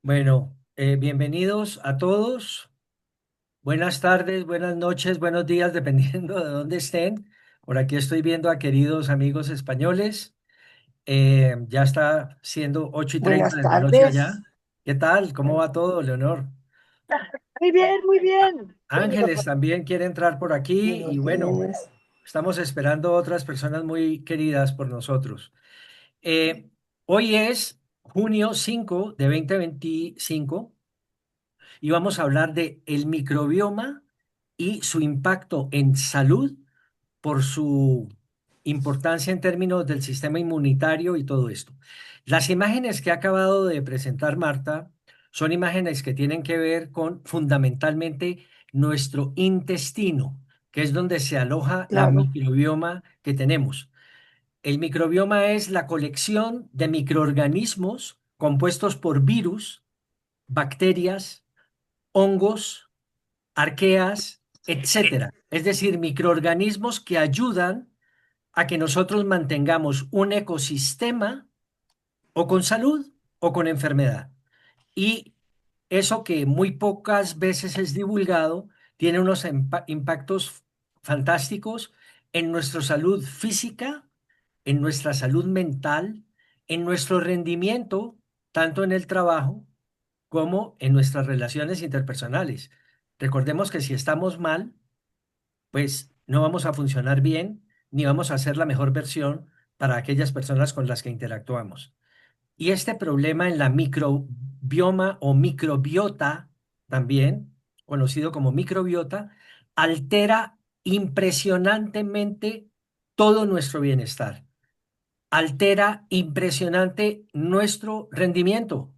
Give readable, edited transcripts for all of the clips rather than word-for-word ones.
Bueno, bienvenidos a todos. Buenas tardes, buenas noches, buenos días, dependiendo de dónde estén. Por aquí estoy viendo a queridos amigos españoles. Ya está siendo 8:30 Buenas de la noche tardes. allá. ¿Qué tal? ¿Cómo va todo, Leonor? Muy bien, muy bien. Venido Ángeles por también quiere entrar por aquí y buenos bueno, días. estamos esperando otras personas muy queridas por nosotros. Eh, Hoy es junio 5 de 2025. Y vamos a hablar de el microbioma y su impacto en salud por su importancia en términos del sistema inmunitario y todo esto. Las imágenes que ha acabado de presentar Marta son imágenes que tienen que ver con fundamentalmente nuestro intestino, que es donde se aloja la Claro, microbioma que tenemos. El microbioma es la colección de microorganismos compuestos por virus, bacterias, hongos, arqueas, etcétera. Es decir, microorganismos que ayudan a que nosotros mantengamos un ecosistema o con salud o con enfermedad. Y eso que muy pocas veces es divulgado, tiene unos impactos fantásticos en nuestra salud física, en nuestra salud mental, en nuestro rendimiento, tanto en el trabajo como en nuestras relaciones interpersonales. Recordemos que si estamos mal, pues no vamos a funcionar bien ni vamos a ser la mejor versión para aquellas personas con las que interactuamos. Y este problema en la microbioma o microbiota, también conocido como microbiota, altera impresionantemente todo nuestro bienestar, altera impresionante nuestro rendimiento,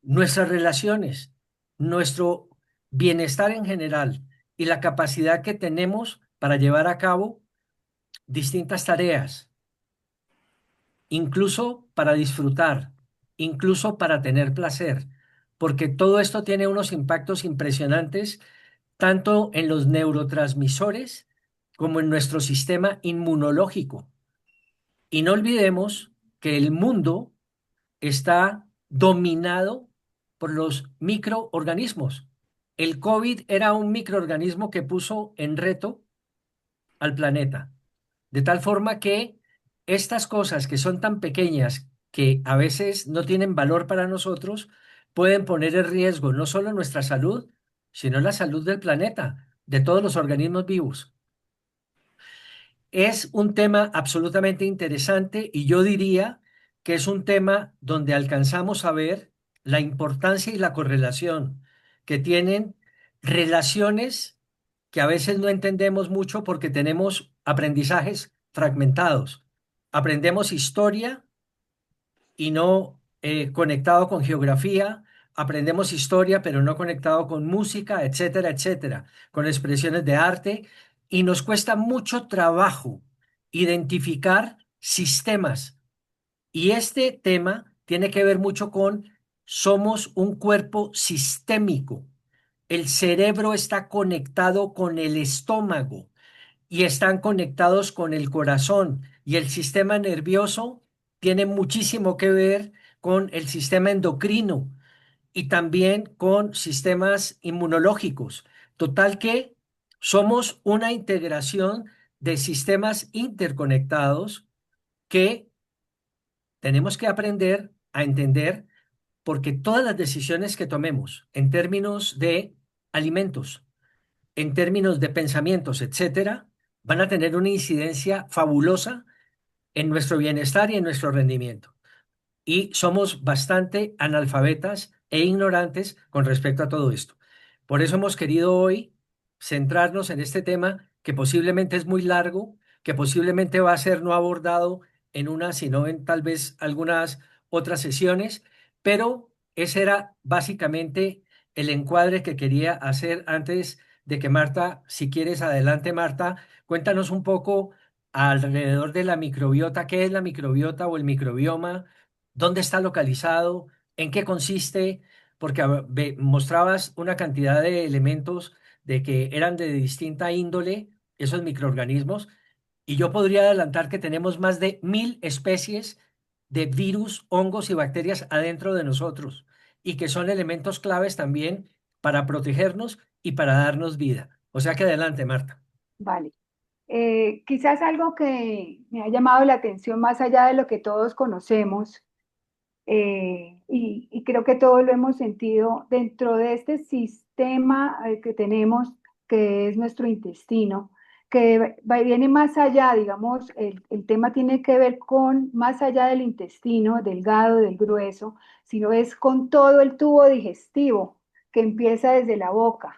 nuestras relaciones, nuestro bienestar en general y la capacidad que tenemos para llevar a cabo distintas tareas, incluso para disfrutar, incluso para tener placer, porque todo esto tiene unos impactos impresionantes tanto en los neurotransmisores como en nuestro sistema inmunológico. Y no olvidemos que el mundo está dominado por los microorganismos. El COVID era un microorganismo que puso en reto al planeta, de tal forma que estas cosas que son tan pequeñas que a veces no tienen valor para nosotros, pueden poner en riesgo no solo nuestra salud, sino la salud del planeta, de todos los organismos vivos. Es un tema absolutamente interesante y yo diría que es un tema donde alcanzamos a ver la importancia y la correlación que tienen relaciones que a veces no entendemos mucho porque tenemos aprendizajes fragmentados. Aprendemos historia y no conectado con geografía. Aprendemos historia, pero no conectado con música, etcétera, etcétera, con expresiones de arte. Y nos cuesta mucho trabajo identificar sistemas. Y este tema tiene que ver mucho con somos un cuerpo sistémico. El cerebro está conectado con el estómago y están conectados con el corazón y el sistema nervioso tiene muchísimo que ver con el sistema endocrino y también con sistemas inmunológicos. Total que somos una integración de sistemas interconectados que tenemos que aprender a entender porque todas las decisiones que tomemos en términos de alimentos, en términos de pensamientos, etcétera, van a tener una incidencia fabulosa en nuestro bienestar y en nuestro rendimiento. Y somos bastante analfabetas e ignorantes con respecto a todo esto. Por eso hemos querido hoy centrarnos en este tema que posiblemente es muy largo, que posiblemente va a ser no abordado en una, sino en tal vez algunas otras sesiones, pero ese era básicamente el encuadre que quería hacer antes de que Marta, si quieres, adelante Marta, cuéntanos un poco alrededor de la microbiota, qué es la microbiota o el microbioma, dónde está localizado, en qué consiste, porque mostrabas una cantidad de elementos de que eran de distinta índole, esos microorganismos, y yo podría adelantar que tenemos más de 1.000 especies de virus, hongos y bacterias adentro de nosotros. y que son elementos claves también para protegernos y para darnos vida. O sea que adelante, Marta. Vale. Quizás algo que me ha llamado la atención más allá de lo que todos conocemos, y creo que todos lo hemos sentido dentro de este sistema que tenemos, que es nuestro intestino, que va y viene más allá, digamos, el tema tiene que ver con más allá del intestino, delgado, del grueso, sino es con todo el tubo digestivo que empieza desde la boca.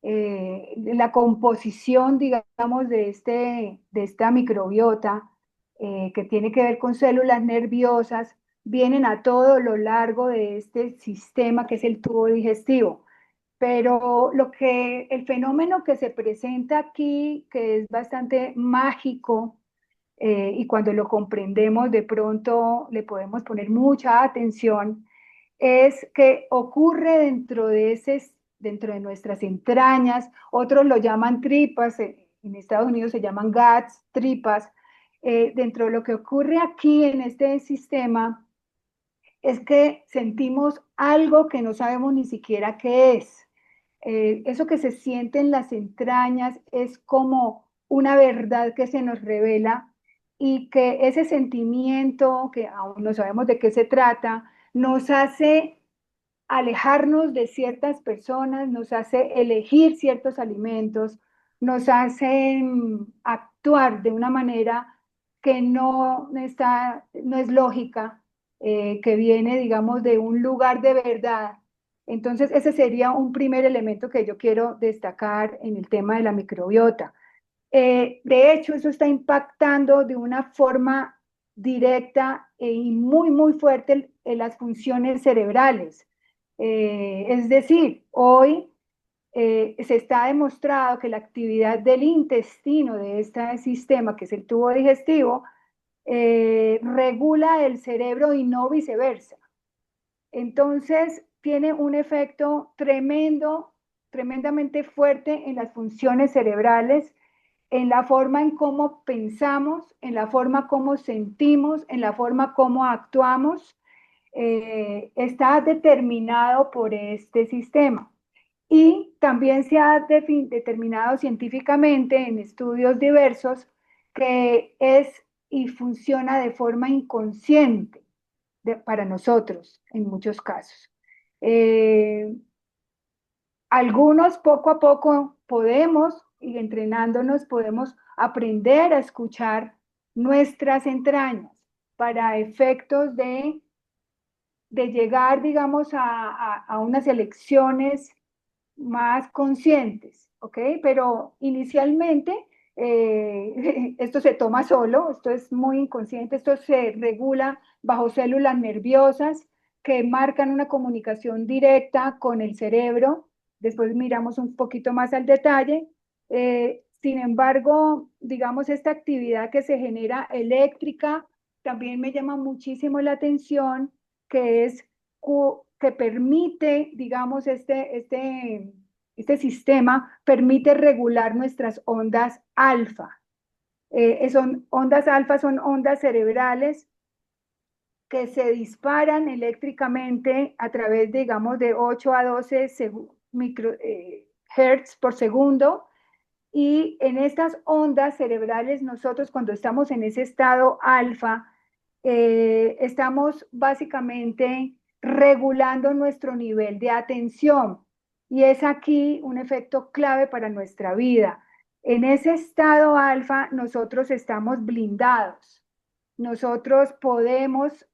La composición, digamos, de esta microbiota, que tiene que ver con células nerviosas, vienen a todo lo largo de este sistema que es el tubo digestivo. Pero el fenómeno que se presenta aquí, que es bastante mágico, y cuando lo comprendemos de pronto le podemos poner mucha atención, es que ocurre dentro de nuestras entrañas, otros lo llaman tripas, en Estados Unidos se llaman guts, tripas. Dentro de lo que ocurre aquí en este sistema es que sentimos algo que no sabemos ni siquiera qué es. Eso que se siente en las entrañas es como una verdad que se nos revela, y que ese sentimiento, que aún no sabemos de qué se trata, nos hace alejarnos de ciertas personas, nos hace elegir ciertos alimentos, nos hace actuar de una manera que no es lógica, que viene, digamos, de un lugar de verdad. Entonces, ese sería un primer elemento que yo quiero destacar en el tema de la microbiota. De hecho, eso está impactando de una forma directa y muy, muy fuerte en las funciones cerebrales. Es decir, hoy se está demostrado que la actividad del intestino, de este sistema que es el tubo digestivo, regula el cerebro y no viceversa. Entonces, tiene un efecto tremendo, tremendamente fuerte en las funciones cerebrales, en la forma en cómo pensamos, en la forma como sentimos, en la forma como actuamos. Está determinado por este sistema. Y también se ha determinado científicamente en estudios diversos que es y funciona de forma inconsciente para nosotros en muchos casos. Eh, Algunos poco a poco podemos, y entrenándonos, podemos aprender a escuchar nuestras entrañas para efectos de llegar, digamos, a unas elecciones más conscientes, ¿ok? Pero inicialmente esto se toma solo, esto es muy inconsciente, esto se regula bajo células nerviosas que marcan una comunicación directa con el cerebro. Después miramos un poquito más al detalle. Sin embargo, digamos, esta actividad que se genera eléctrica también me llama muchísimo la atención, que es que permite, digamos, este sistema permite regular nuestras ondas alfa. Son ondas alfa, son ondas cerebrales que se disparan eléctricamente a través, digamos, de 8 a 12 hertz por segundo. Y en estas ondas cerebrales, nosotros cuando estamos en ese estado alfa, estamos básicamente regulando nuestro nivel de atención. Y es aquí un efecto clave para nuestra vida. En ese estado alfa, nosotros estamos blindados. Nosotros podemos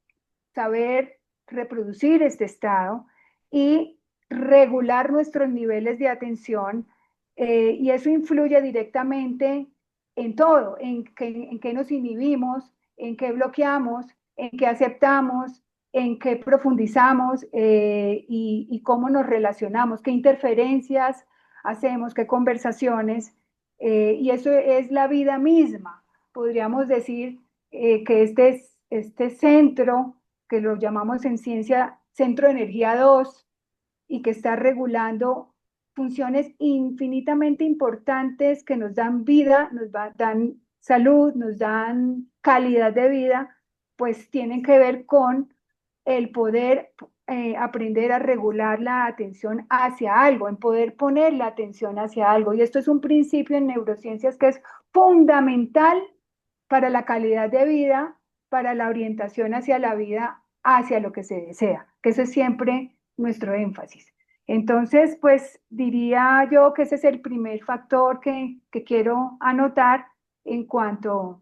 saber reproducir este estado y regular nuestros niveles de atención, y eso influye directamente en todo, en qué nos inhibimos, en qué bloqueamos, en qué aceptamos, en qué profundizamos, y cómo nos relacionamos, qué interferencias hacemos, qué conversaciones, y eso es la vida misma. Podríamos decir que este centro, que lo llamamos en ciencia centro de energía 2, y que está regulando funciones infinitamente importantes que nos dan vida, dan salud, nos dan calidad de vida, pues tienen que ver con el poder aprender a regular la atención hacia algo, en poder poner la atención hacia algo. Y esto es un principio en neurociencias que es fundamental para la calidad de vida, para la orientación hacia la vida, hacia lo que se desea, que eso es siempre nuestro énfasis. Entonces, pues diría yo que ese es el primer factor que quiero anotar en cuanto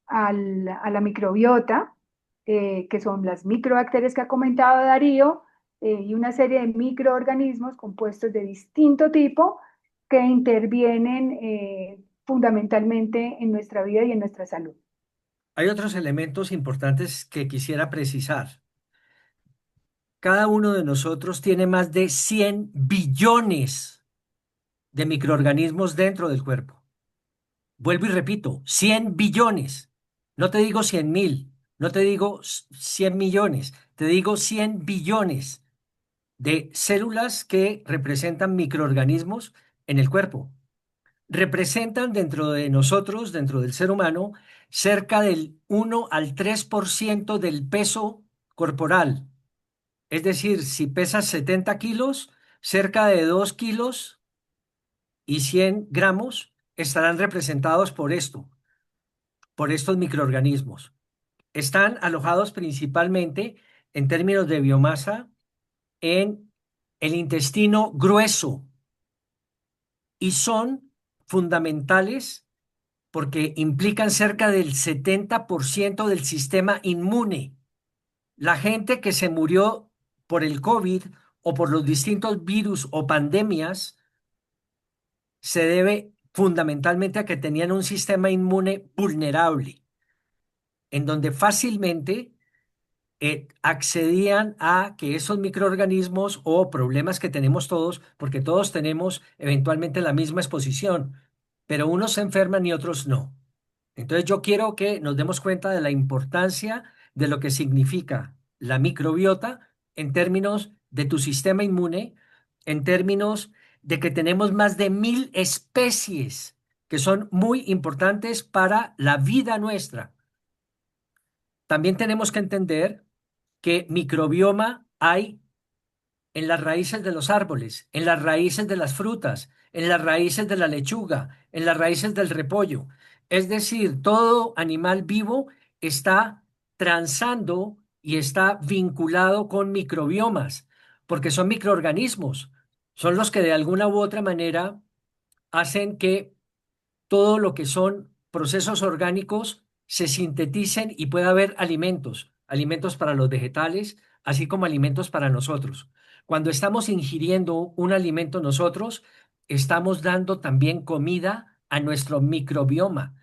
a la microbiota, que son las microbacterias que ha comentado Darío, y una serie de microorganismos compuestos de distinto tipo que intervienen fundamentalmente en nuestra vida y en nuestra salud. Hay otros elementos importantes que quisiera precisar. Cada uno de nosotros tiene más de 100 billones de microorganismos dentro del cuerpo. Vuelvo y repito, 100 billones. No te digo 100.000, no te digo 100 millones, te digo 100 billones de células que representan microorganismos en el cuerpo. Representan dentro de nosotros, dentro del ser humano, cerca del 1 al 3% del peso corporal. Es decir, si pesas 70 kilos, cerca de 2 kilos y 100 gramos estarán representados por esto, por estos microorganismos. Están alojados principalmente en términos de biomasa en el intestino grueso y son fundamentales porque implican cerca del 70% del sistema inmune. La gente que se murió por el COVID o por los distintos virus o pandemias se debe fundamentalmente a que tenían un sistema inmune vulnerable, en donde fácilmente accedían a que esos microorganismos o problemas que tenemos todos, porque todos tenemos eventualmente la misma exposición, pero unos se enferman y otros no. Entonces yo quiero que nos demos cuenta de la importancia de lo que significa la microbiota en términos de tu sistema inmune, en términos de que tenemos más de 1.000 especies que son muy importantes para la vida nuestra. También tenemos que entender que microbioma hay en las raíces de los árboles, en las raíces de las frutas, en las raíces de la lechuga, en las raíces del repollo. Es decir, todo animal vivo está transando y está vinculado con microbiomas, porque son microorganismos, son los que de alguna u otra manera hacen que todo lo que son procesos orgánicos se sinteticen y pueda haber alimentos, alimentos para los vegetales, así como alimentos para nosotros. Cuando estamos ingiriendo un alimento nosotros, estamos dando también comida a nuestro microbioma,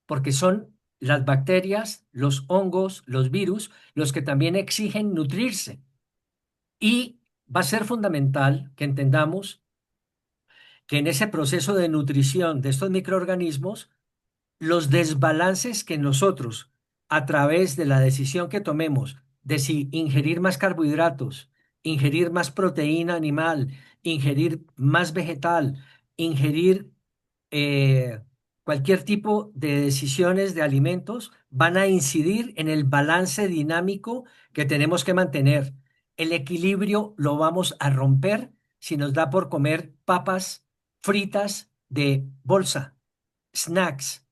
porque son las bacterias, los hongos, los virus, los que también exigen nutrirse. Y va a ser fundamental que entendamos que en ese proceso de nutrición de estos microorganismos, los desbalances que nosotros, a través de la decisión que tomemos de si ingerir más carbohidratos, ingerir más proteína animal, ingerir más vegetal, ingerir eh, cualquier tipo de decisiones de alimentos, van a incidir en el balance dinámico que tenemos que mantener. El equilibrio lo vamos a romper si nos da por comer papas fritas de bolsa, snacks.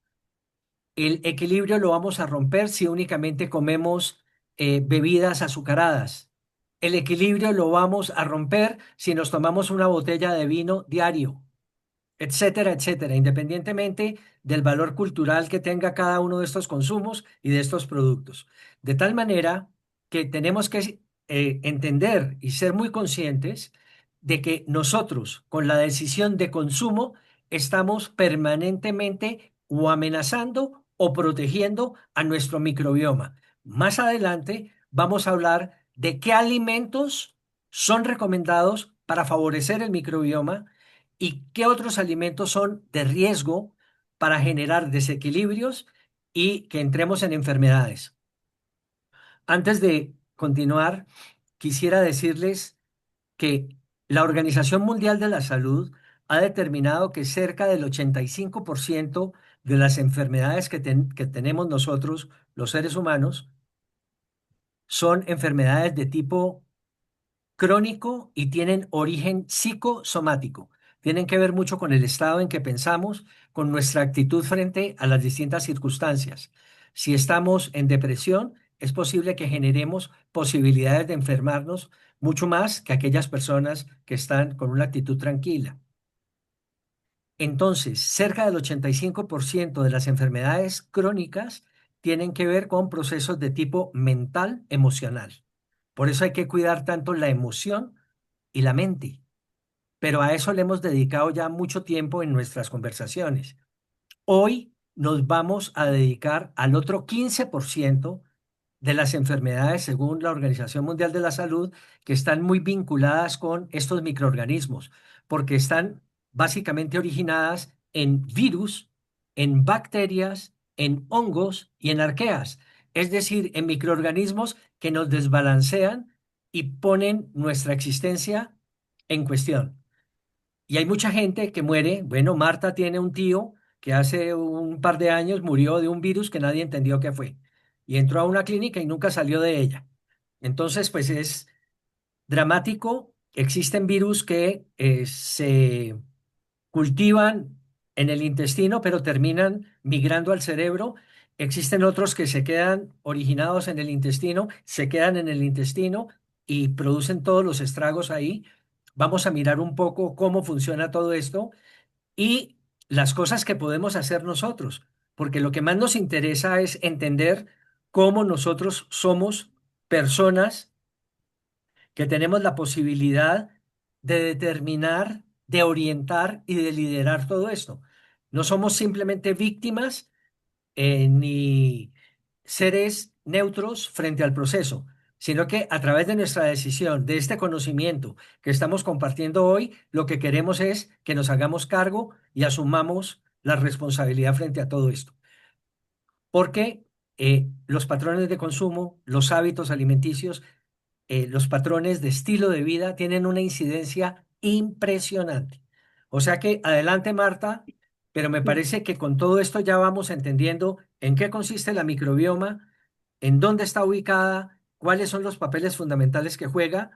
El equilibrio lo vamos a romper si únicamente comemos bebidas azucaradas. El equilibrio lo vamos a romper si nos tomamos una botella de vino diario, etcétera, etcétera, independientemente del valor cultural que tenga cada uno de estos consumos y de estos productos. De tal manera que tenemos que entender y ser muy conscientes de que nosotros, con la decisión de consumo, estamos permanentemente o amenazando o protegiendo a nuestro microbioma. Más adelante vamos a hablar de qué alimentos son recomendados para favorecer el microbioma y qué otros alimentos son de riesgo para generar desequilibrios y que entremos en enfermedades. Antes de continuar, quisiera decirles que la Organización Mundial de la Salud ha determinado que cerca del 85% de las enfermedades que tenemos nosotros, los seres humanos, son enfermedades de tipo crónico y tienen origen psicosomático. Tienen que ver mucho con el estado en que pensamos, con nuestra actitud frente a las distintas circunstancias. Si estamos en depresión, es posible que generemos posibilidades de enfermarnos mucho más que aquellas personas que están con una actitud tranquila. Entonces, cerca del 85% de las enfermedades crónicas tienen que ver con procesos de tipo mental, emocional. Por eso hay que cuidar tanto la emoción y la mente. Pero a eso le hemos dedicado ya mucho tiempo en nuestras conversaciones. Hoy nos vamos a dedicar al otro 15% de las enfermedades, según la Organización Mundial de la Salud, que están muy vinculadas con estos microorganismos, porque están básicamente originadas en virus, en bacterias, en hongos y en arqueas, es decir, en microorganismos que nos desbalancean y ponen nuestra existencia en cuestión. Y hay mucha gente que muere. Bueno, Marta tiene un tío que hace un par de años murió de un virus que nadie entendió qué fue. Y entró a una clínica y nunca salió de ella. Entonces, pues es dramático. Existen virus que se cultivan en el intestino, pero terminan migrando al cerebro. Existen otros que se quedan originados en el intestino, se quedan en el intestino y producen todos los estragos ahí. Vamos a mirar un poco cómo funciona todo esto y las cosas que podemos hacer nosotros, porque lo que más nos interesa es entender cómo nosotros somos personas que tenemos la posibilidad de determinar, de orientar y de liderar todo esto. No somos simplemente víctimas ni seres neutros frente al proceso, sino que a través de nuestra decisión, de este conocimiento que estamos compartiendo hoy, lo que queremos es que nos hagamos cargo y asumamos la responsabilidad frente a todo esto. Porque los patrones de consumo, los hábitos alimenticios, los patrones de estilo de vida tienen una incidencia impresionante. O sea que adelante, Marta, pero me Sí. parece que con todo esto ya vamos entendiendo en qué consiste la microbioma, en dónde está ubicada, cuáles son los papeles fundamentales que juega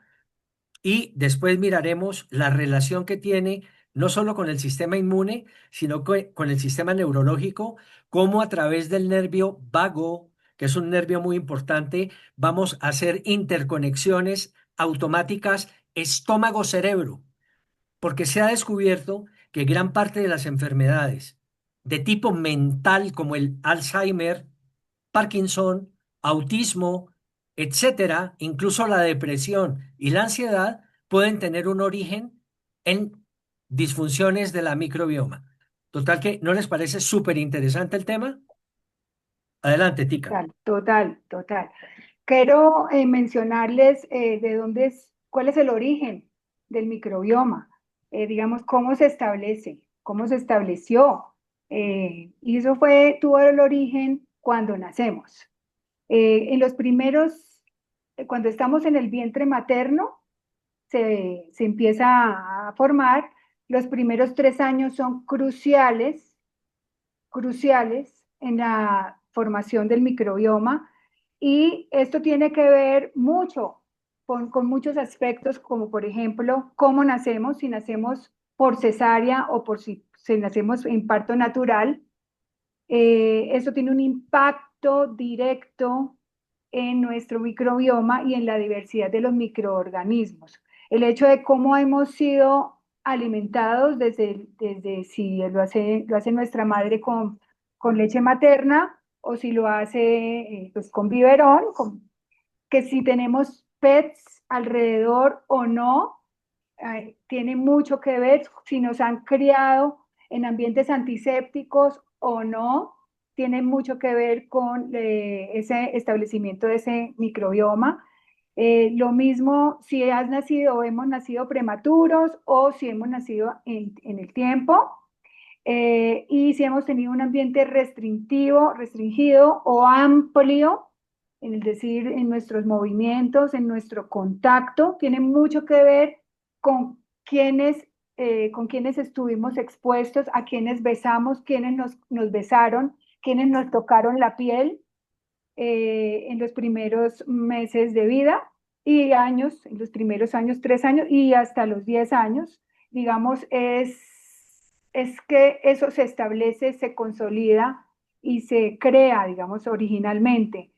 y después miraremos la relación que tiene no solo con el sistema inmune, sino con el sistema neurológico, cómo a través del nervio vago, que es un nervio muy importante, vamos a hacer interconexiones automáticas estómago-cerebro, porque se ha descubierto que gran parte de las enfermedades de tipo mental, como el Alzheimer, Parkinson, autismo, etcétera, incluso la depresión y la ansiedad pueden tener un origen en disfunciones de la microbioma. Total que, ¿no les parece súper interesante el tema? Adelante, Tica. Total, total, total. Quiero mencionarles cuál es el origen del microbioma, digamos, cómo se establece, cómo se estableció. Y eso tuvo el origen cuando nacemos. En los primeros, cuando estamos en el vientre materno, se empieza a formar. Los primeros 3 años son cruciales, cruciales en la formación del microbioma y esto tiene que ver mucho con muchos aspectos, como por ejemplo, cómo nacemos, si nacemos por cesárea o si nacemos en parto natural. Eso tiene un impacto directo en nuestro microbioma y en la diversidad de los microorganismos. El hecho de cómo hemos sido alimentados desde si lo hace nuestra madre con leche materna o si lo hace pues con biberón, que si tenemos pets alrededor o no, tiene mucho que ver si nos han criado en ambientes antisépticos o no, tiene mucho que ver con ese establecimiento de ese microbioma. Lo mismo si has nacido o hemos nacido prematuros o si hemos nacido en el tiempo. Y si hemos tenido un ambiente restringido o amplio, en el decir, en nuestros movimientos, en nuestro contacto, tiene mucho que ver con con quienes estuvimos expuestos, a quienes besamos, quienes nos besaron, quienes nos tocaron la piel. en los primeros meses de vida y años, en los primeros años, 3 años y hasta los 10 años, digamos, es que eso se establece, se consolida y se crea, digamos, originalmente.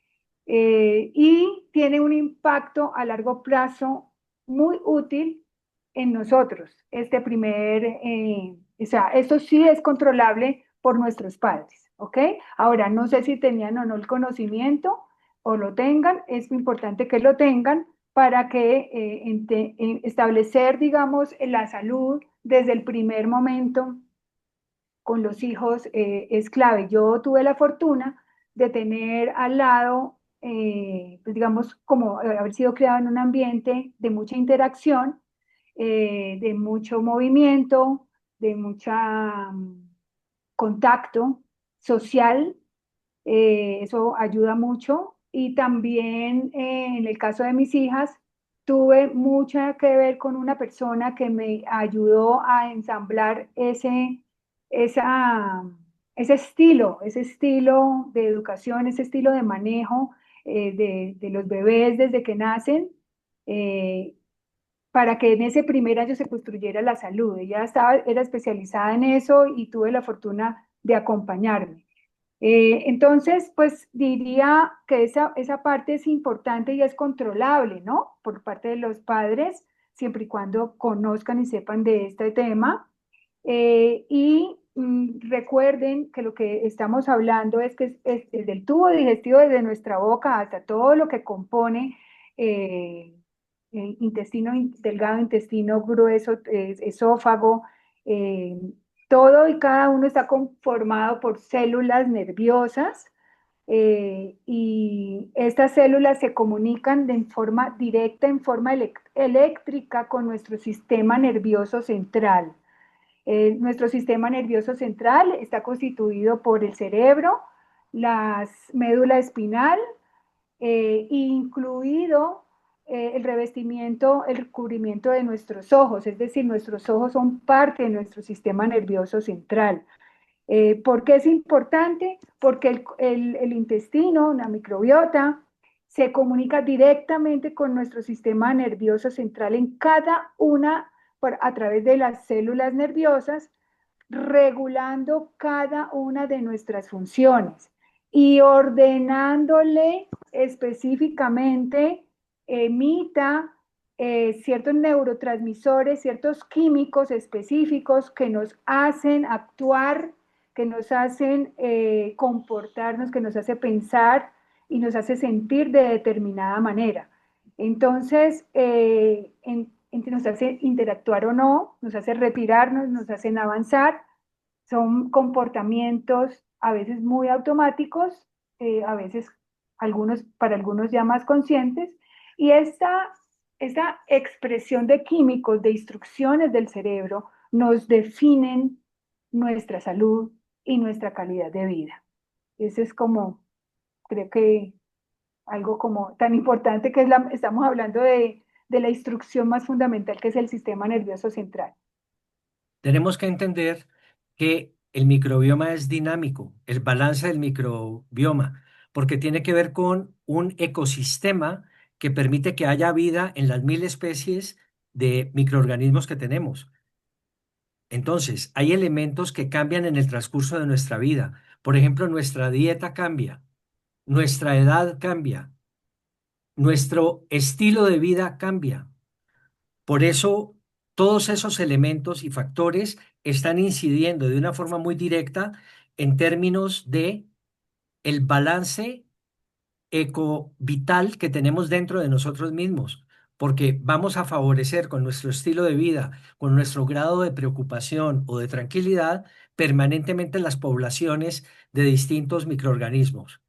Y tiene un impacto a largo plazo muy útil en nosotros. O sea, esto sí es controlable por nuestros padres, ¿ok? Ahora, no sé si tenían o no el conocimiento o lo tengan, es importante que lo tengan para que establecer, digamos, la salud desde el primer momento con los hijos es clave. Yo tuve la fortuna de tener al lado, pues digamos, como haber sido criado en un ambiente de mucha interacción, de mucho movimiento, de mucha contacto social. Eso ayuda mucho. Y también en el caso de mis hijas, tuve mucha que ver con una persona que me ayudó a ensamblar esa, ese estilo de educación, ese estilo de manejo de los bebés desde que nacen, eh, para que en ese primer año se construyera la salud. Ella era especializada en eso y tuve la fortuna de acompañarme. Entonces, pues diría que esa parte es importante y es controlable, ¿no? Por parte de los padres, siempre y cuando conozcan y sepan de este tema. Recuerden que lo que estamos hablando es que es desde el tubo digestivo, desde nuestra boca hasta todo lo que compone eh, intestino delgado, intestino grueso, esófago, eh, todo y cada uno está conformado por células nerviosas y estas células se comunican de forma directa, en forma eléctrica con nuestro sistema nervioso central. Nuestro sistema nervioso central está constituido por el cerebro, la médula espinal, incluido el revestimiento, el cubrimiento de nuestros ojos, es decir, nuestros ojos son parte de nuestro sistema nervioso central. ¿Por qué es importante? Porque el intestino, la microbiota, se comunica directamente con nuestro sistema nervioso central en cada una, a través de las células nerviosas, regulando cada una de nuestras funciones y ordenándole específicamente, emita ciertos neurotransmisores, ciertos químicos específicos que nos hacen actuar, que nos hacen comportarnos, que nos hace pensar y nos hace sentir de determinada manera. Entonces, nos hace interactuar o no, nos hace retirarnos, nos hacen avanzar. Son comportamientos a veces muy automáticos, a veces para algunos ya más conscientes, y esta expresión de químicos, de instrucciones del cerebro, nos definen nuestra salud y nuestra calidad de vida. Ese es como, creo que algo como tan importante que estamos hablando de la instrucción más fundamental que es el sistema nervioso central. Tenemos que entender que el microbioma es dinámico, el balance del microbioma, porque tiene que ver con un ecosistema que permite que haya vida en las 1000 especies de microorganismos que tenemos. Entonces, hay elementos que cambian en el transcurso de nuestra vida. Por ejemplo, nuestra dieta cambia, nuestra edad cambia, nuestro estilo de vida cambia. Por eso, todos esos elementos y factores están incidiendo de una forma muy directa en términos de el balance ecovital que tenemos dentro de nosotros mismos, porque vamos a favorecer con nuestro estilo de vida, con nuestro grado de preocupación o de tranquilidad, permanentemente las poblaciones de distintos microorganismos.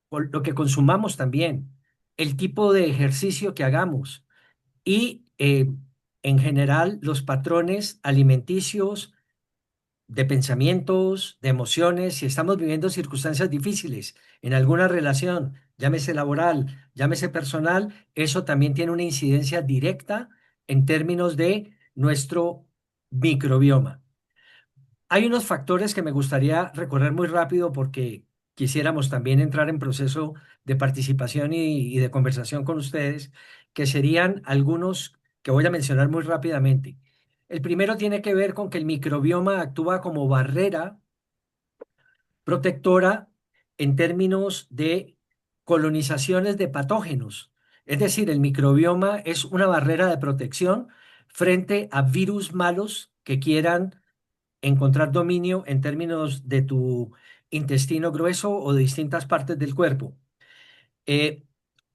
Por lo que consumamos también, el tipo de ejercicio que hagamos y en general los patrones alimenticios, de pensamientos, de emociones, si estamos viviendo circunstancias difíciles en alguna relación, llámese laboral, llámese personal, eso también tiene una incidencia directa en términos de nuestro microbioma. Hay unos factores que me gustaría recorrer muy rápido porque quisiéramos también entrar en proceso de participación y de conversación con ustedes, que serían algunos que voy a mencionar muy rápidamente. El primero tiene que ver con que el microbioma actúa como barrera protectora en términos de colonizaciones de patógenos. Es decir, el microbioma es una barrera de protección frente a virus malos que quieran encontrar dominio en términos de tu intestino grueso o de distintas partes del cuerpo. Eh,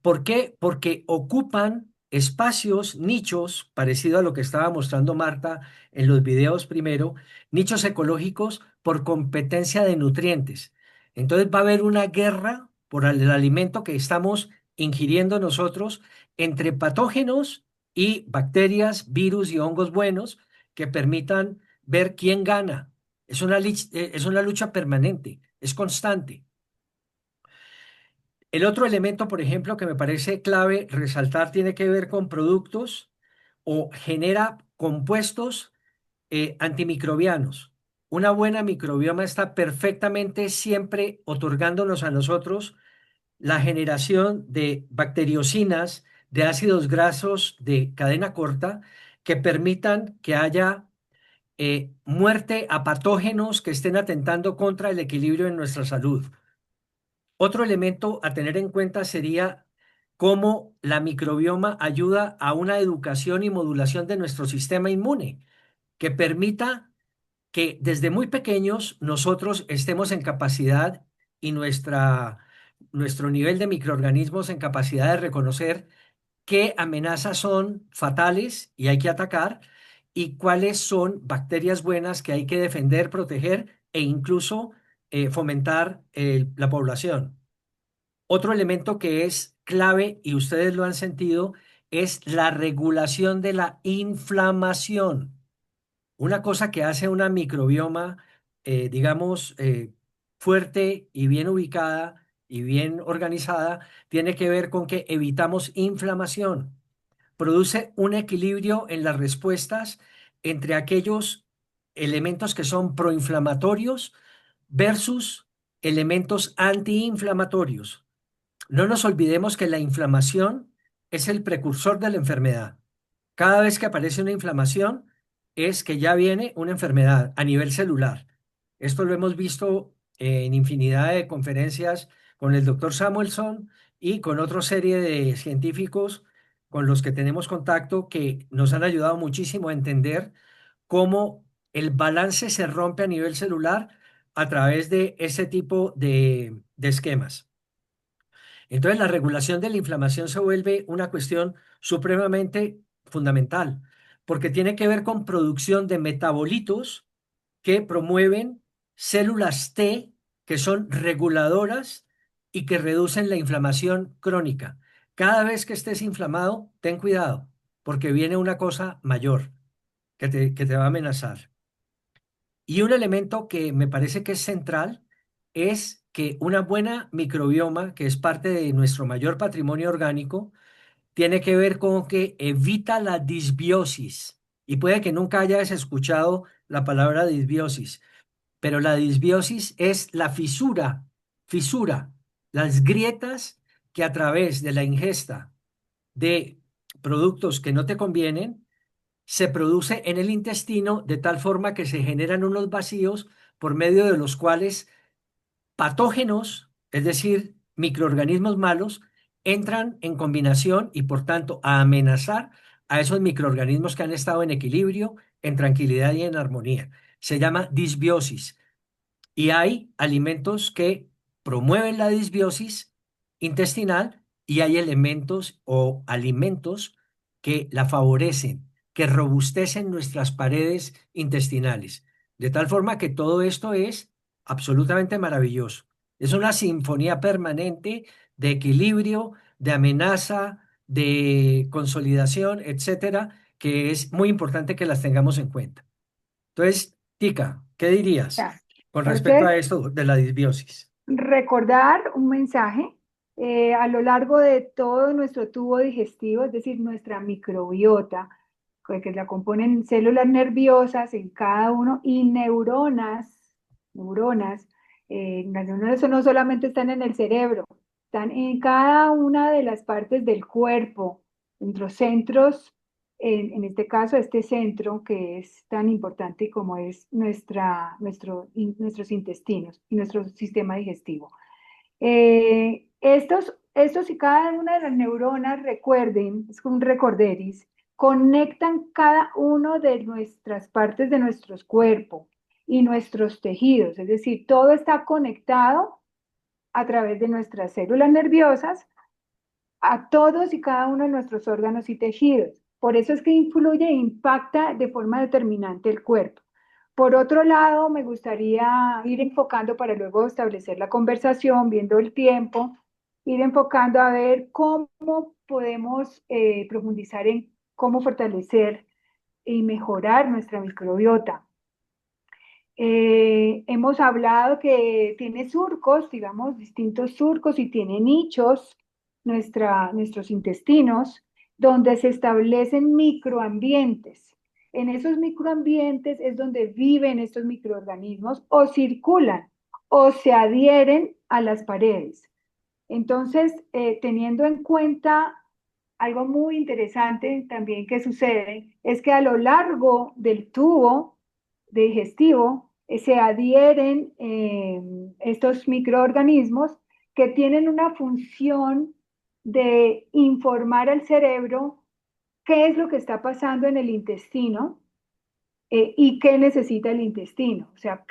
¿Por qué? Porque ocupan espacios, nichos, parecido a lo que estaba mostrando Marta en los videos primero, nichos ecológicos por competencia de nutrientes. Entonces va a haber una guerra por el alimento que estamos ingiriendo nosotros entre patógenos y bacterias, virus y hongos buenos que permitan ver quién gana. Es una lucha permanente, es constante. El otro elemento, por ejemplo, que me parece clave resaltar tiene que ver con productos o genera compuestos antimicrobianos. Una buena microbioma está perfectamente siempre otorgándonos a nosotros la generación de bacteriocinas, de ácidos grasos de cadena corta, que permitan que haya muerte a patógenos que estén atentando contra el equilibrio en nuestra salud. Otro elemento a tener en cuenta sería cómo la microbioma ayuda a una educación y modulación de nuestro sistema inmune, que permita que desde muy pequeños nosotros estemos en capacidad y nuestro nivel de microorganismos en capacidad de reconocer qué amenazas son fatales y hay que atacar y cuáles son bacterias buenas que hay que defender, proteger e incluso fomentar la población. Otro elemento que es clave, y ustedes lo han sentido, es la regulación de la inflamación. Una cosa que hace una microbioma, digamos, fuerte y bien ubicada y bien organizada, tiene que ver con que evitamos inflamación. Produce un equilibrio en las respuestas entre aquellos elementos que son proinflamatorios versus elementos antiinflamatorios. No nos olvidemos que la inflamación es el precursor de la enfermedad. Cada vez que aparece una inflamación es que ya viene una enfermedad a nivel celular. Esto lo hemos visto en infinidad de conferencias con el doctor Samuelson y con otra serie de científicos con los que tenemos contacto que nos han ayudado muchísimo a entender cómo el balance se rompe a nivel celular a través de ese tipo de esquemas. Entonces, la regulación de la inflamación se vuelve una cuestión supremamente fundamental, porque tiene que ver con producción de metabolitos que promueven células T, que son reguladoras y que reducen la inflamación crónica. Cada vez que estés inflamado, ten cuidado, porque viene una cosa mayor que te va a amenazar. Y un elemento que me parece que es central es que una buena microbioma, que es parte de nuestro mayor patrimonio orgánico, tiene que ver con que evita la disbiosis. Y puede que nunca hayas escuchado la palabra disbiosis, pero la disbiosis es la fisura, las grietas que a través de la ingesta de productos que no te convienen, se produce en el intestino de tal forma que se generan unos vacíos por medio de los cuales patógenos, es decir, microorganismos malos, entran en combinación y por tanto a amenazar a esos microorganismos que han estado en equilibrio, en tranquilidad y en armonía. Se llama disbiosis. Y hay alimentos que promueven la disbiosis intestinal y hay elementos o alimentos que la favorecen, que robustecen nuestras paredes intestinales. De tal forma que todo esto es absolutamente maravilloso. Es una sinfonía permanente de equilibrio, de amenaza, de consolidación, etcétera, que es muy importante que las tengamos en cuenta. Entonces, Tica, ¿qué dirías Ya. con respecto Entonces, a esto de la disbiosis? recordar un mensaje a lo largo de todo nuestro tubo digestivo, es decir, nuestra microbiota, que la componen células nerviosas en cada uno y neuronas Las neuronas no solamente están en el cerebro, están en cada una de las partes del cuerpo, en los centros, en este caso, este centro que es tan importante como es nuestros intestinos y nuestro sistema digestivo. Estos y cada una de las neuronas, recuerden, es como un recorderis, conectan cada uno de nuestras partes de nuestros cuerpos y nuestros tejidos, es decir, todo está conectado a través de nuestras células nerviosas a todos y cada uno de nuestros órganos y tejidos. Por eso es que influye e impacta de forma determinante el cuerpo. Por otro lado, me gustaría ir enfocando para luego establecer la conversación, viendo el tiempo, ir enfocando a ver cómo podemos profundizar en cómo fortalecer y mejorar nuestra microbiota. Hemos hablado que tiene surcos, digamos, distintos surcos y tiene nichos, nuestros intestinos, donde se establecen microambientes. En esos microambientes es donde viven estos microorganismos o circulan o se adhieren a las paredes. Entonces, teniendo en cuenta algo muy interesante también que sucede, es que a lo largo del tubo digestivo se adhieren estos microorganismos que tienen una función de informar al cerebro qué es lo que está pasando en el intestino y qué necesita el intestino. O sea,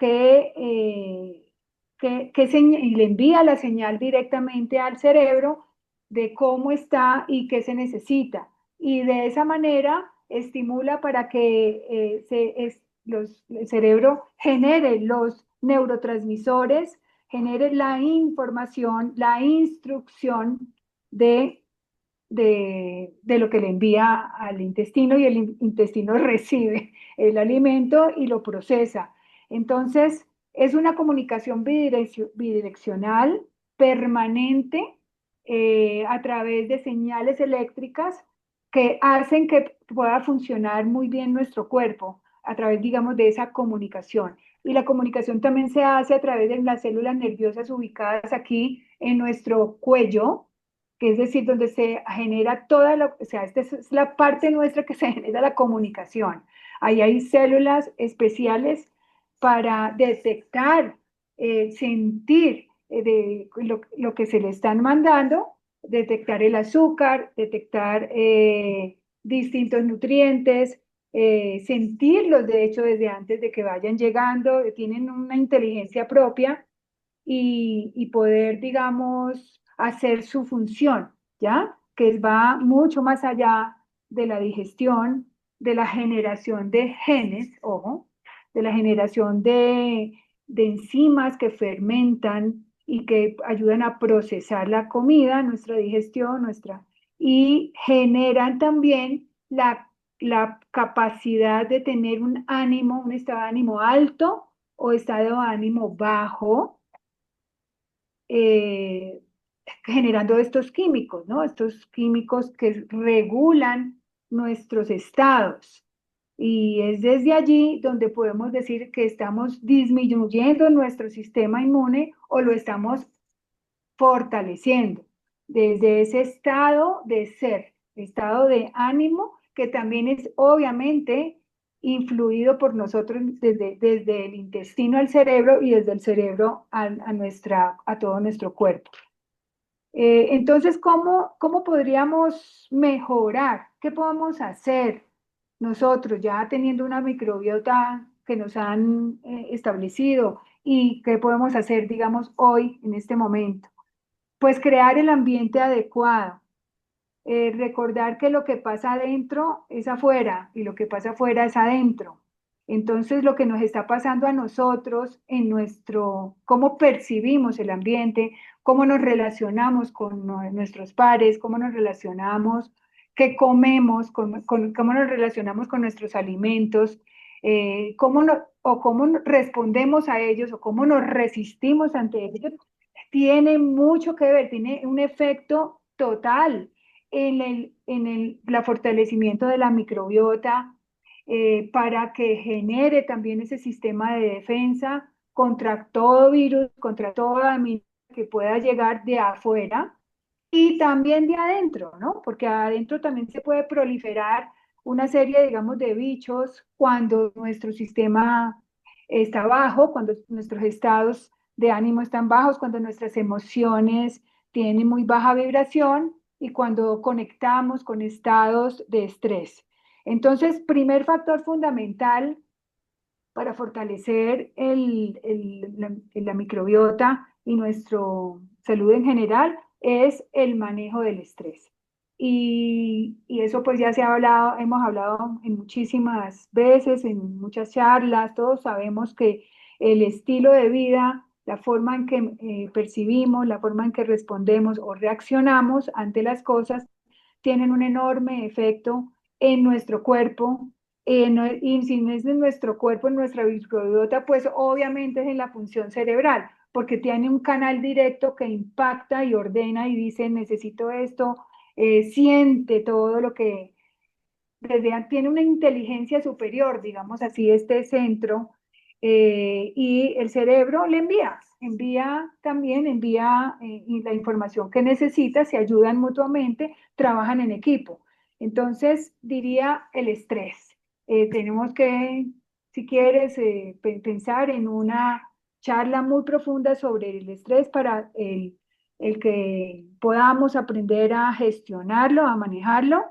y le envía la señal directamente al cerebro de cómo está y qué se necesita. Y de esa manera estimula para que el cerebro genere los neurotransmisores, genere la información, la instrucción de de lo que le envía al intestino y el intestino recibe el alimento y lo procesa. Entonces, es una comunicación bidireccional, permanente, a través de señales eléctricas que hacen que pueda funcionar muy bien nuestro cuerpo a través, digamos, de esa comunicación. Y la comunicación también se hace a través de las células nerviosas ubicadas aquí en nuestro cuello, que es decir, donde se genera o sea, esta es la parte nuestra que se genera la comunicación. Ahí hay células especiales para detectar, sentir lo que se le están mandando, detectar el azúcar, detectar distintos nutrientes, sentirlos, de hecho, desde antes de que vayan llegando, tienen una inteligencia propia y poder, digamos, hacer su función, ¿ya? Que va mucho más allá de la digestión, de la generación de genes, ojo, de la generación de enzimas que fermentan y que ayudan a procesar la comida, nuestra digestión, y generan también la capacidad de tener un ánimo, un estado de ánimo alto o estado de ánimo bajo, eh, generando estos químicos, ¿no? Estos químicos que regulan nuestros estados. Y es desde allí donde podemos decir que estamos disminuyendo nuestro sistema inmune o lo estamos fortaleciendo. Desde ese estado de ser, estado de ánimo, que también es obviamente influido por nosotros desde el intestino al cerebro y desde el cerebro a todo nuestro cuerpo. Entonces, ¿cómo podríamos mejorar? ¿Qué podemos hacer nosotros ya teniendo una microbiota que nos han establecido y qué podemos hacer, digamos, hoy, en este momento? Pues crear el ambiente adecuado, recordar que lo que pasa adentro es afuera y lo que pasa afuera es adentro. Entonces, lo que nos está pasando a nosotros cómo percibimos el ambiente, cómo nos relacionamos con nuestros pares, cómo nos relacionamos, qué comemos, cómo nos relacionamos con nuestros alimentos, cómo respondemos a ellos o cómo nos resistimos ante ellos, tiene mucho que ver, tiene un efecto total la fortalecimiento de la microbiota, para que genere también ese sistema de defensa contra todo virus, contra toda amenaza que pueda llegar de afuera y también de adentro, ¿no? Porque adentro también se puede proliferar una serie, digamos, de bichos cuando nuestro sistema está bajo, cuando nuestros estados de ánimo están bajos, cuando nuestras emociones tienen muy baja vibración y cuando conectamos con estados de estrés. Entonces, primer factor fundamental para fortalecer la microbiota y nuestra salud en general es el manejo del estrés. Y eso pues ya se ha hablado, hemos hablado en muchísimas veces, en muchas charlas, todos sabemos que el estilo de vida, la forma en que percibimos, la forma en que respondemos o reaccionamos ante las cosas, tienen un enorme efecto en nuestro cuerpo, y si no es en nuestro cuerpo, en nuestra microbiota, pues obviamente es en la función cerebral, porque tiene un canal directo que impacta y ordena y dice, necesito esto, siente todo lo que tiene una inteligencia superior, digamos así, este centro, y el cerebro le envía también, envía y la información que necesita, se ayudan mutuamente, trabajan en equipo. Entonces, diría el estrés. Tenemos que, si quieres, pensar en una charla muy profunda sobre el estrés para el que podamos aprender a gestionarlo, a manejarlo